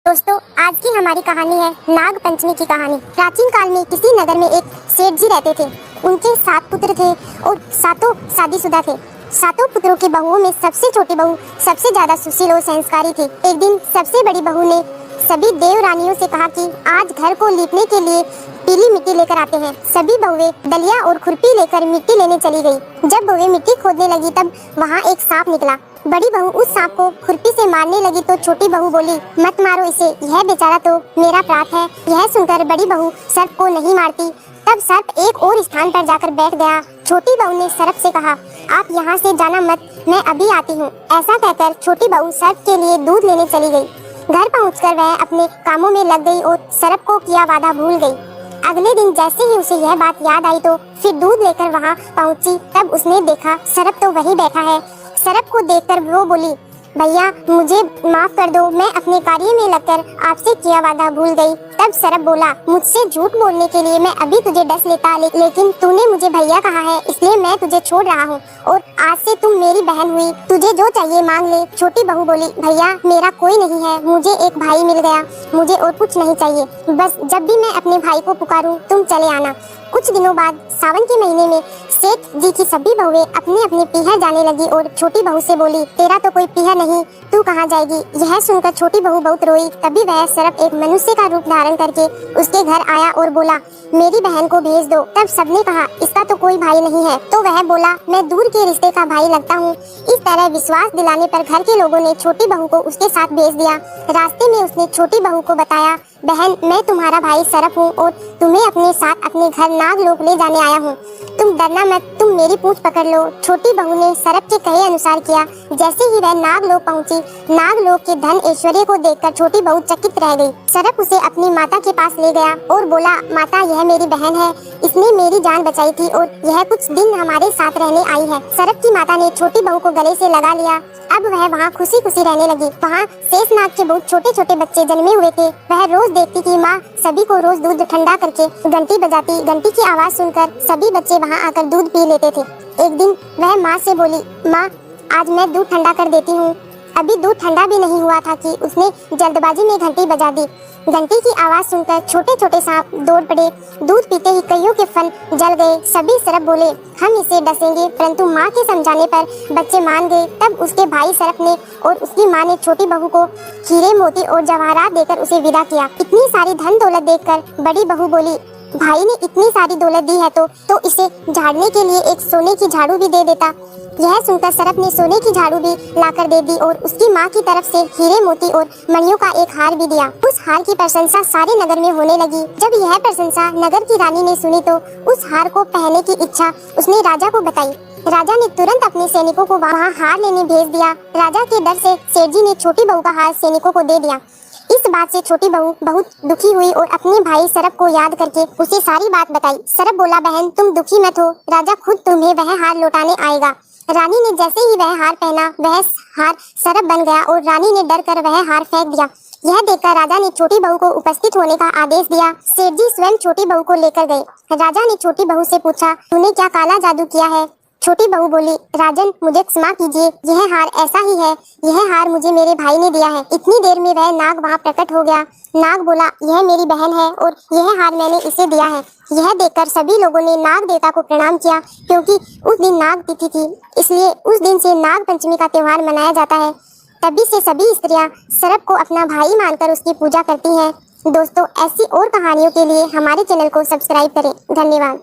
दोस्तों, आज की हमारी कहानी है नाग पंचमी की कहानी। प्राचीन काल में किसी नगर में एक सेठ जी रहते थे। उनके 7 पुत्र थे और सातों शादीशुदा थे। सातों पुत्रों की बहुओं में सबसे छोटी बहू सबसे ज्यादा सुशील और संस्कारी थी। एक दिन सबसे बड़ी बहू ने सभी देव रानियों से कहा कि आज घर को लीपने के लिए पीली मिट्टी लेकर आते हैं। सभी बहुएं दलिया और खुरपी लेकर मिट्टी लेने चली गई। जब बहुएं मिट्टी खोदने लगी तब वहाँ एक सांप निकला। बड़ी बहू उस सांप को खुरपी से मारने लगी तो छोटी बहू बोली, मत मारो इसे, यह बेचारा तो मेरा प्रात है। यह सुनकर बड़ी बहू सर्प को नहीं मारती। तब सर्प एक और स्थान पर जाकर बैठ गया। छोटी बहू ने सर्प से कहा, आप यहाँ से जाना मत, मैं अभी आती हूँ। ऐसा कहकर छोटी बहू सर्प के लिए दूध लेने चली गई। घर पहुँचकर वह अपने कामों में लग गई और सर्प को किया वादा भूल गई। अगले दिन जैसे ही उसे यह बात याद आई तो फिर दूध लेकर वहाँ पहुँची। तब उसने देखा सर्प तो वहीं बैठा है। सर्प को देखकर वो बोली, भैया मुझे माफ कर दो, मैं अपने कार्य में लगकर आपसे किया वादा भूल गई। तब सर्प बोला, मुझसे झूठ बोलने के लिए मैं अभी तुझे डस लेता, लेकिन तूने मुझे भैया कहा है इसलिए मैं तुझे छोड़ रहा हूँ और आज से तुम मेरी बहन हुई। तुझे जो चाहिए मांग ले। छोटी बहू बोली, भैया मेरा कोई नहीं है, मुझे एक भाई मिल गया, मुझे और कुछ नहीं चाहिए। बस जब भी मैं अपने भाई को पुकारूं तुम चले आना। कुछ दिनों बाद सावन के महीने में सेठ जी की सभी बहुएं अपने अपने पीहर जाने लगी और छोटी बहू से बोली, तेरा तो कोई पीहर नहीं, तू कहाँ जाएगी। यह सुनकर छोटी बहू बहुत रोई। तभी वह सर्प एक मनुष्य का रूप धारण करके उसके घर आया और बोला, मेरी बहन को भेज दो। तब सबने कहा, इसका तो कोई भाई नहीं है। तो वह बोला, मैं दूर के रिश्ते का भाई लगता हूँ। इस तरह विश्वास दिलाने पर घर के लोगों ने छोटी बहू को उसके साथ भेज दिया। रास्ते में उसने छोटी बहू को बताया, बहन मैं तुम्हारा भाई सर्प हूँ और तुम्हें अपने साथ अपने घर नागलोक ले जाने आया हूँ। तुम डरना मत, तुम मेरी पूंछ पकड़ लो। छोटी बहू ने सर्प के कहे अनुसार किया। जैसे ही वह नागलोक पहुँची, नागलोक के धन ऐश्वर्य को देखकर छोटी बहू चकित रह गई। सर्प उसे अपनी माता के पास ले गया और बोला, माता यह मेरी बहन है, इसने मेरी जान बचाई थी और यह कुछ दिन हमारे साथ रहने आई है। सर्प की माता ने छोटी बहू को गले से लगा लिया। अब वह वहाँ खुशी खुशी रहने लगी। वहाँ शेषनाग के बहुत छोटे छोटे बच्चे जन्मे हुए थे। वह रोज देखती कि माँ सभी को रोज दूध ठंडा करके घंटी बजाती। घंटी की आवाज सुनकर सभी बच्चे वहाँ आकर दूध पी लेते थे। एक दिन वह माँ से बोली, माँ आज मैं दूध ठंडा कर देती हूँ। अभी दूध ठंडा भी नहीं हुआ था कि उसने जल्दबाजी में घंटी बजा दी। घंटी की आवाज सुनकर छोटे छोटे सांप दौड़ पड़े। दूध पीते ही कईयों के फन जल गए। सभी सर्प बोले, हम इसे डसेंगे, परंतु माँ के समझाने पर बच्चे मान गए। तब उसके भाई सर्प ने और उसकी माँ ने छोटी बहू को हीरे मोती और जवाहरात देकर उसे विदा किया। इतनी सारी धन दौलत देखकर बड़ी बहू बोली, भाई ने इतनी सारी दौलत दी है तो इसे झाड़ने के लिए एक सोने की झाड़ू भी दे देता। यह सुनकर सर्प ने सोने की झाड़ू भी लाकर दे दी और उसकी माँ की तरफ से हीरे मोती और मणियों का एक हार भी दिया। उस हार की प्रशंसा सारे नगर में होने लगी। जब यह प्रशंसा नगर की रानी ने सुनी तो उस हार को पहनने की इच्छा उसने राजा को बताई। राजा ने तुरंत अपने सैनिकों को वहाँ हार लेने भेज दिया। राजा के डर से सेठ जी ने छोटी बहू का हार सैनिकों को दे दिया। इस बात से छोटी बहू बहुत दुखी हुई और अपने भाई सर्प को याद करके उसे सारी बात बताई। सर्प बोला, बहन तुम दुखी मत हो, राजा खुद तुम्हें वह हार लौटाने आएगा। रानी ने जैसे ही वह हार पहना, वह हार सर्प बन गया और रानी ने डर कर वह हार फेंक दिया। यह देखकर राजा ने छोटी बहू को उपस्थित होने का आदेश दिया। सेठ जी स्वयं छोटी बहू को लेकर गए। राजा ने छोटी बहू से पूछा, तूने क्या काला जादू किया है। छोटी बहू बोली, राजन मुझे क्षमा कीजिए, यह हार ऐसा ही है, यह हार मुझे मेरे भाई ने दिया है। इतनी देर में वह नाग वहाँ प्रकट हो गया। नाग बोला, यह मेरी बहन है और यह हार मैंने इसे दिया है। यह देखकर सभी लोगों ने नाग देवता को प्रणाम किया, क्योंकि उस दिन नाग तिथि थी, इसलिए उस दिन से नाग पंचमी का त्योहार मनाया जाता है। तभी से सभी स्त्रियां सर्प को अपना भाई मानकर उसकी पूजा करती हैं। दोस्तों, ऐसी और कहानियों के लिए हमारे चैनल को सब्सक्राइब करें। धन्यवाद।